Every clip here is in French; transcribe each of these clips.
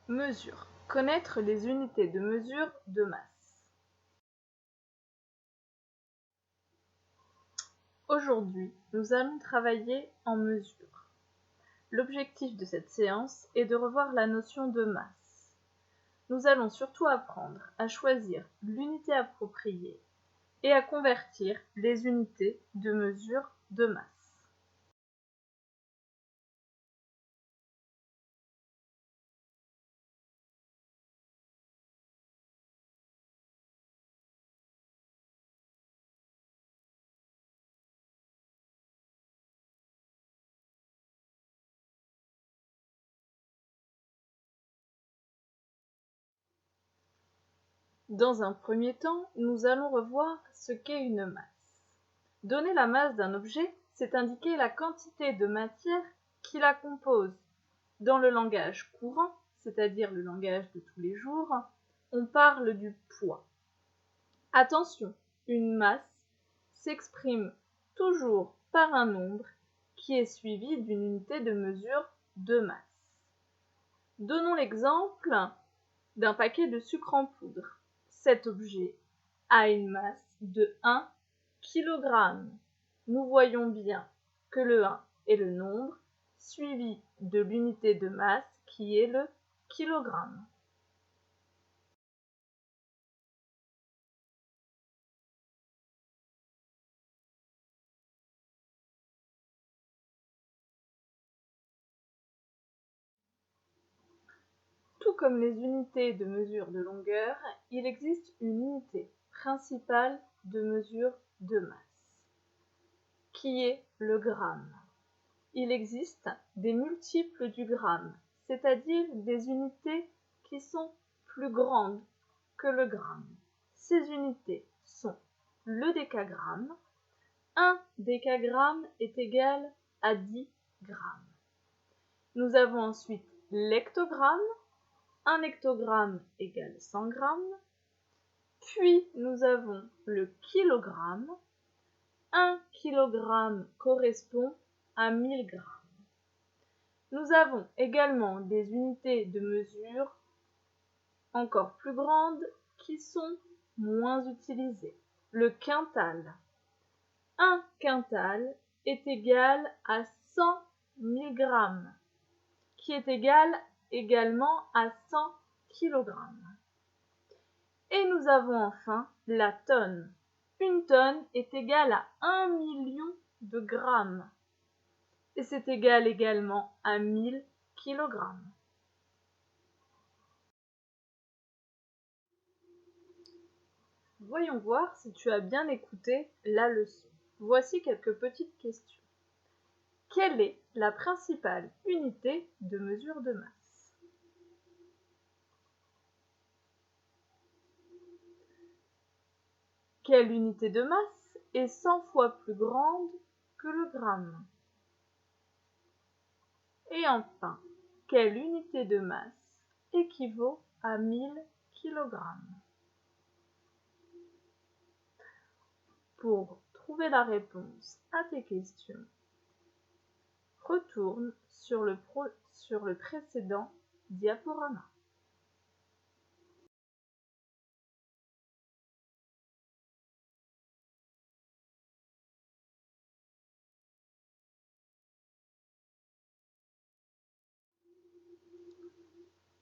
Mesure. Connaître les unités de mesure de masse. Aujourd'hui, nous allons travailler en mesure. L'objectif de cette séance est de revoir la notion de masse. Nous allons surtout apprendre à choisir l'unité appropriée et à convertir les unités de mesure de masse. Dans un premier temps, nous allons revoir ce qu'est une masse. Donner la masse d'un objet, c'est indiquer la quantité de matière qui la compose. Dans le langage courant, c'est-à-dire le langage de tous les jours, on parle du poids. Attention, une masse s'exprime toujours par un nombre qui est suivi d'une unité de mesure de masse. Donnons l'exemple d'un paquet de sucre en poudre. Cet objet a une masse de 1 kg. Nous voyons bien que le 1 est le nombre suivi de l'unité de masse qui est le kilogramme. Tout comme les unités de mesure de longueur, il existe une unité principale de mesure de masse, qui est le gramme. Il existe des multiples du gramme, c'est-à-dire des unités qui sont plus grandes que le gramme. Ces unités sont le décagramme. 1 décagramme est égal à 10 grammes. Nous avons ensuite l'hectogramme. 1 hectogramme égale 100 grammes. Puis nous avons le kilogramme. 1 kilogramme correspond à 1000 grammes. Nous avons également des unités de mesure encore plus grandes qui sont moins utilisées. Le quintal. 1 quintal est égal à 100 000 grammes, qui est égal également à 100 kilogrammes. Et nous avons enfin la tonne. Une tonne est égale à 1 million de grammes. Et c'est égal également à 1000 kilogrammes. Voyons voir si tu as bien écouté la leçon. Voici quelques petites questions. Quelle est la principale unité de mesure de masse? Quelle unité de masse est 100 fois plus grande que le gramme? Et enfin, quelle unité de masse équivaut à 1000 kg? Pour trouver la réponse à tes questions, retourne sur le précédent diaporama.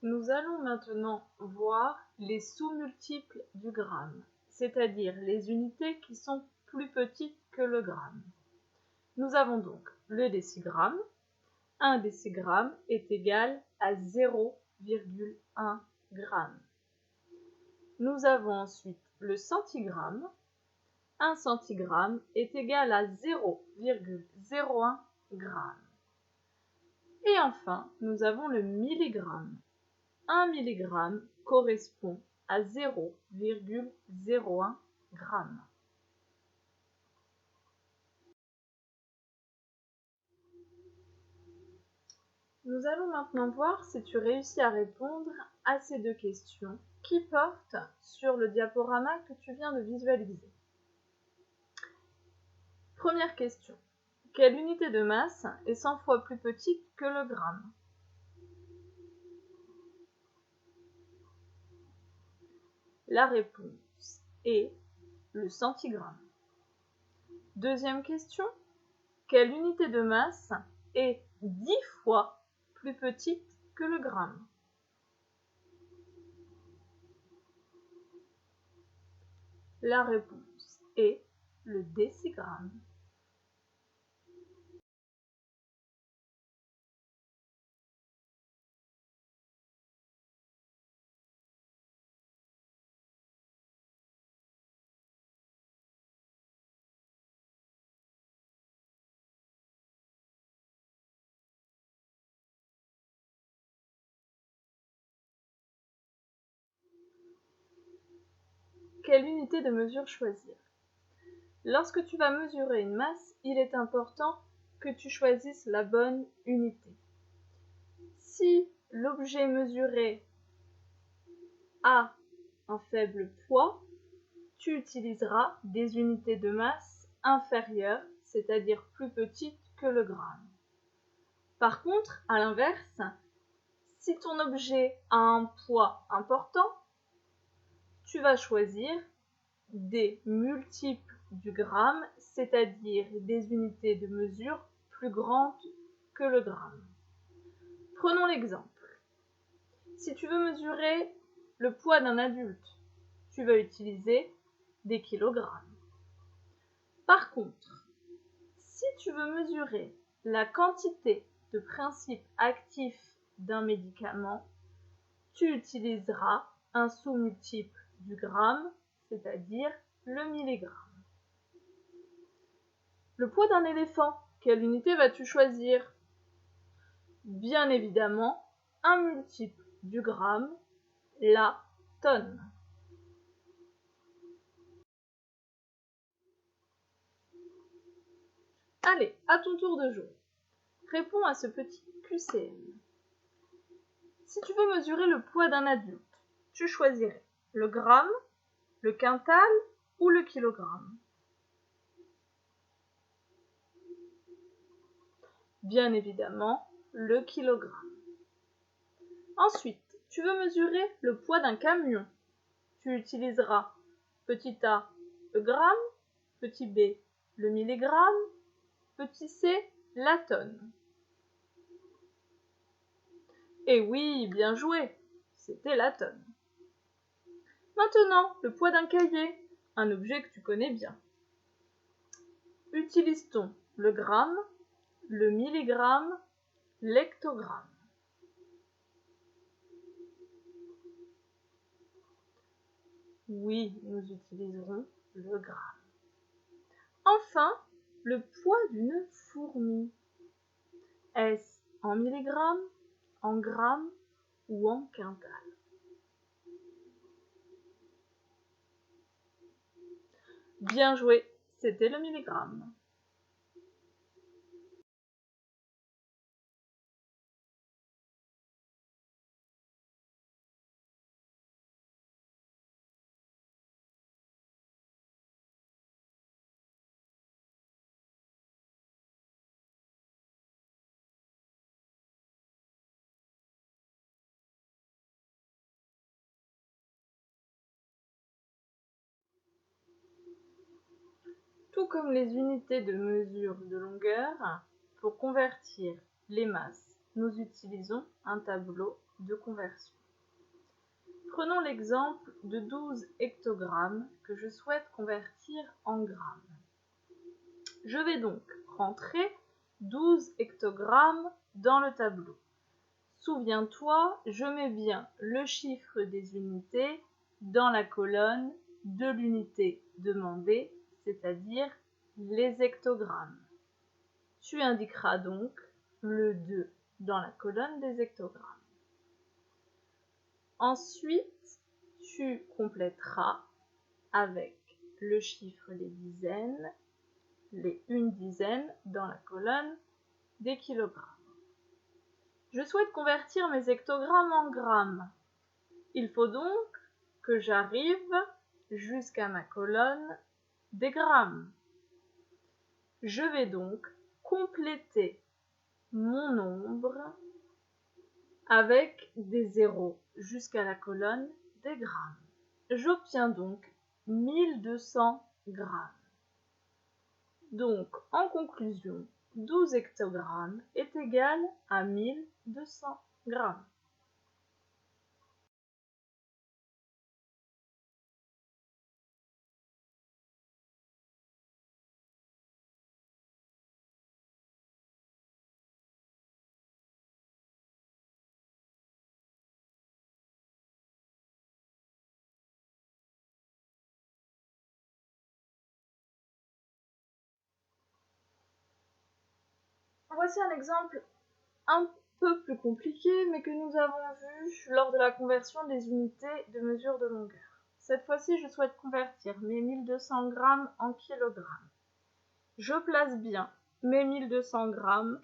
Nous allons maintenant voir les sous-multiples du gramme, c'est-à-dire les unités qui sont plus petites que le gramme. Nous avons donc le décigramme. 1 décigramme est égal à 0,1 g. Nous avons ensuite le centigramme. 1 centigramme est égal à 0,01 g. Et enfin, nous avons le milligramme. 1 milligramme correspond à 0,01 g. Nous allons maintenant voir si tu réussis à répondre à ces deux questions qui portent sur le diaporama que tu viens de visualiser. Première question. Quelle unité de masse est 100 fois plus petite que le gramme? La réponse est le centigramme. Deuxième question. Quelle unité de masse est 10 fois plus petite que le gramme? La réponse est le décigramme. Quelle unité de mesure choisir? Lorsque tu vas mesurer une masse, il est important que tu choisisses la bonne unité. Si l'objet mesuré a un faible poids, tu utiliseras des unités de masse inférieures, c'est-à-dire plus petites que le gramme. Par contre, à l'inverse, si ton objet a un poids important, tu vas choisir des multiples du gramme, c'est-à-dire des unités de mesure plus grandes que le gramme. Prenons l'exemple. Si tu veux mesurer le poids d'un adulte, tu vas utiliser des kilogrammes. Par contre, si tu veux mesurer la quantité de principes actifs d'un médicament, tu utiliseras un sous-multiple du gramme, c'est-à-dire le milligramme. Le poids d'un éléphant, quelle unité vas-tu choisir? Bien évidemment, un multiple du gramme, la tonne. Allez, à ton tour de jouer. Réponds à ce petit QCM. Si tu veux mesurer le poids d'un adulte, tu choisirais le gramme, le quintal ou le kilogramme? Bien évidemment, le kilogramme. Ensuite, tu veux mesurer le poids d'un camion. Tu utiliseras petit a, le gramme, petit b, le milligramme, petit c, la tonne. Et oui, bien joué, c'était la tonne. Maintenant, le poids d'un cahier, un objet que tu connais bien. Utilise-t-on le gramme, le milligramme, l'hectogramme? Oui, nous utiliserons le gramme. Enfin, le poids d'une fourmi. Est-ce en milligrammes, en grammes ou en quintal? Bien joué, c'était le milligramme. Tout comme les unités de mesure de longueur, pour convertir les masses, nous utilisons un tableau de conversion. Prenons l'exemple de 12 hectogrammes que je souhaite convertir en grammes. Je vais donc rentrer 12 hectogrammes dans le tableau. Souviens-toi, je mets bien le chiffre des unités dans la colonne de l'unité demandée, c'est-à-dire les hectogrammes. Tu indiqueras donc le 2 dans la colonne des hectogrammes. Ensuite, tu compléteras avec le chiffre des dizaines, les une dizaine dans la colonne des kilogrammes. Je souhaite convertir mes hectogrammes en grammes. Il faut donc que j'arrive jusqu'à ma colonne des grammes. Je vais donc compléter mon nombre avec des zéros jusqu'à la colonne des grammes. J'obtiens donc 1200 grammes. Donc, en conclusion, 12 hectogrammes est égal à 1200 grammes. Voici un exemple un peu plus compliqué, mais que nous avons vu lors de la conversion des unités de mesure de longueur. Cette fois-ci, je souhaite convertir mes 1200 grammes en kilogrammes. Je place bien mes 1200 grammes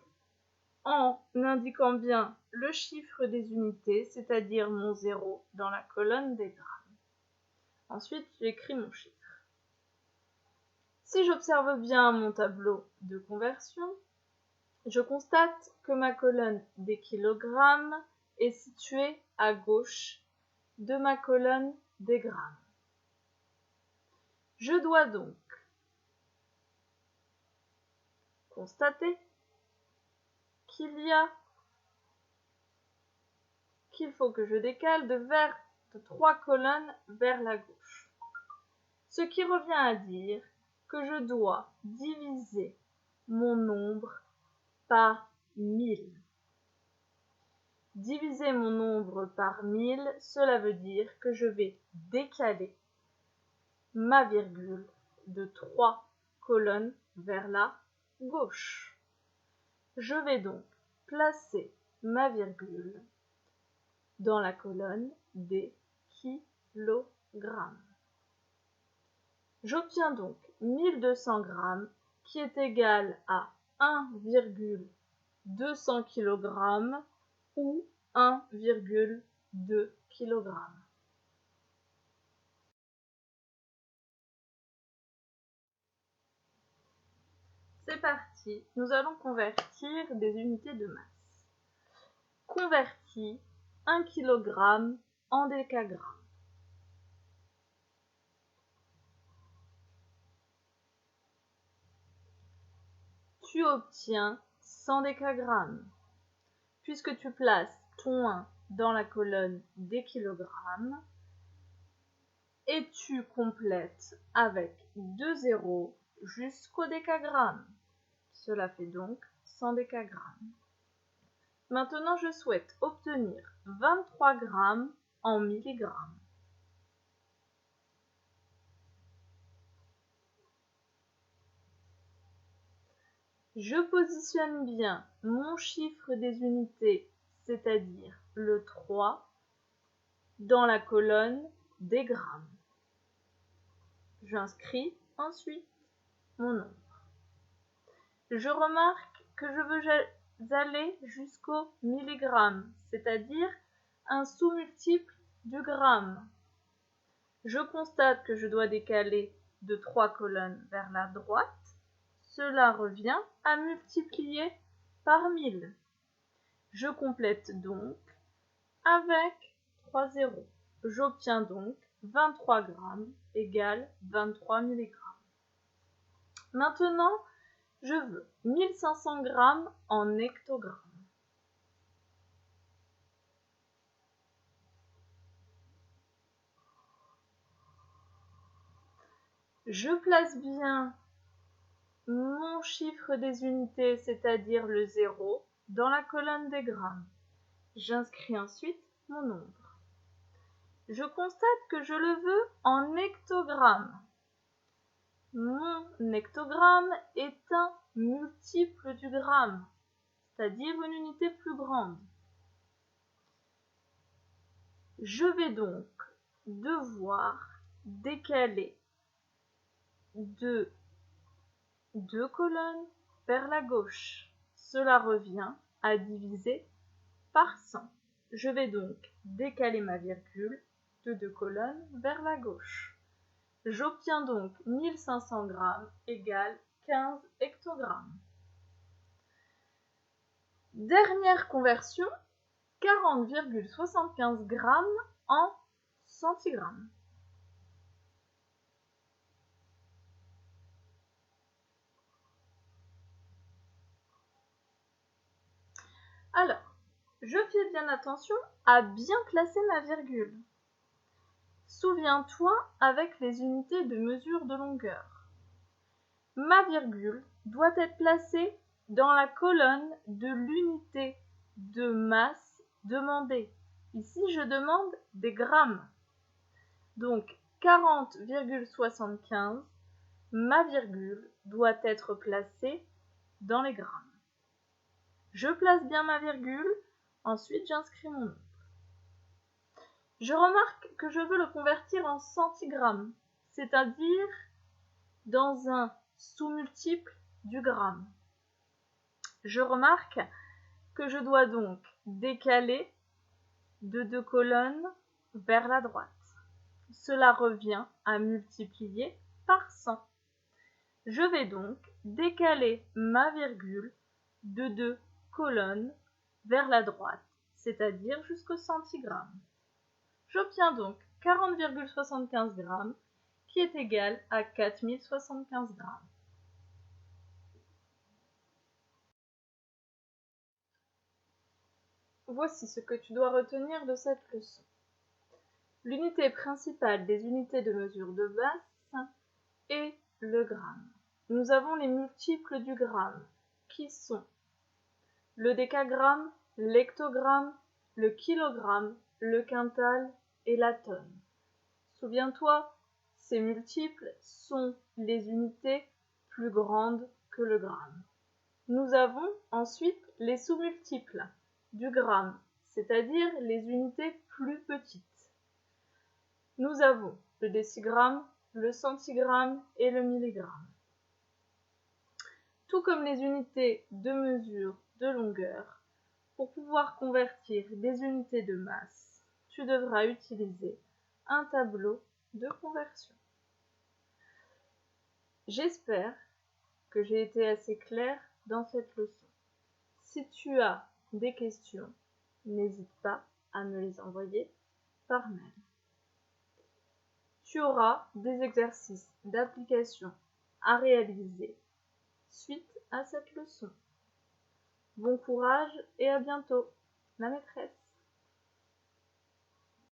en indiquant bien le chiffre des unités, c'est-à-dire mon 0, dans la colonne des grammes. Ensuite, j'écris mon chiffre. Si j'observe bien mon tableau de conversion, je constate que ma colonne des kilogrammes est située à gauche de ma colonne des grammes. Je dois donc constater qu'il faut que je décale de 3 colonnes vers la gauche. Ce qui revient à dire que je dois diviser mon nombre par 1000. Diviser mon nombre par 1000, cela veut dire que je vais décaler ma virgule de 3 colonnes vers la gauche. Je vais donc placer ma virgule dans la colonne des kilogrammes. J'obtiens donc 1200 grammes qui est égal à 1,200 kg ou 1,2 kg. C'est parti, nous allons convertir des unités de masse. Convertis 1 kg en décagrammes. Tu obtiens 100 décagrammes. Puisque tu places ton 1 dans la colonne des kilogrammes, et tu complètes avec 2 zéros jusqu'au décagramme. Cela fait donc 100 décagrammes. Maintenant, je souhaite obtenir 23 grammes en milligrammes. Je positionne bien mon chiffre des unités, c'est-à-dire le 3, dans la colonne des grammes. J'inscris ensuite mon nombre. Je remarque que je veux aller jusqu'au milligramme, c'est-à-dire un sous-multiple du gramme. Je constate que je dois décaler de 3 colonnes vers la droite. Cela revient à multiplier par 1000. Je complète donc avec 3 zéros. J'obtiens donc 23 grammes égale 23 mg. Maintenant, je veux 1500 grammes en hectogrammes. Je place bien mon chiffre des unités, c'est-à-dire le 0, dans la colonne des grammes. J'inscris ensuite mon nombre. Je constate que je le veux en hectogrammes. Mon hectogramme est un multiple du gramme, c'est-à-dire une unité plus grande. Je vais donc devoir décaler de 2 colonnes vers la gauche. Cela revient à diviser par 100. Je vais donc décaler ma virgule de 2 colonnes vers la gauche. J'obtiens donc 1500 grammes égale 15 hectogrammes. Dernière conversion, 40,75 grammes en centigrammes. Alors, je fais bien attention à bien placer ma virgule. Souviens-toi avec les unités de mesure de longueur. Ma virgule doit être placée dans la colonne de l'unité de masse demandée. Ici, je demande des grammes. Donc, 40,75, ma virgule doit être placée dans les grammes. Je place bien ma virgule, ensuite j'inscris mon nombre. Je remarque que je veux le convertir en centigrammes, c'est-à-dire dans un sous-multiple du gramme. Je remarque que je dois donc décaler de 2 colonnes vers la droite. Cela revient à multiplier par 100. Je vais donc décaler ma virgule de 2 colonnes vers la droite, c'est-à-dire jusqu'au centigramme. J'obtiens donc 40,75 grammes qui est égal à 4075 grammes. Voici ce que tu dois retenir de cette leçon. L'unité principale des unités de mesure de masse est le gramme. Nous avons les multiples du gramme qui sont le décagramme, l'hectogramme, le kilogramme, le quintal et la tonne. Souviens-toi, ces multiples sont les unités plus grandes que le gramme. Nous avons ensuite les sous-multiples du gramme, c'est-à-dire les unités plus petites. Nous avons le décigramme, le centigramme et le milligramme. Tout comme les unités de mesure de longueur, pour pouvoir convertir des unités de masse, tu devras utiliser un tableau de conversion. J'espère que j'ai été assez claire dans cette leçon. Si tu as des questions, n'hésite pas à me les envoyer par mail. Tu auras des exercices d'application à réaliser suite à cette leçon. Bon courage et à bientôt, la maîtresse.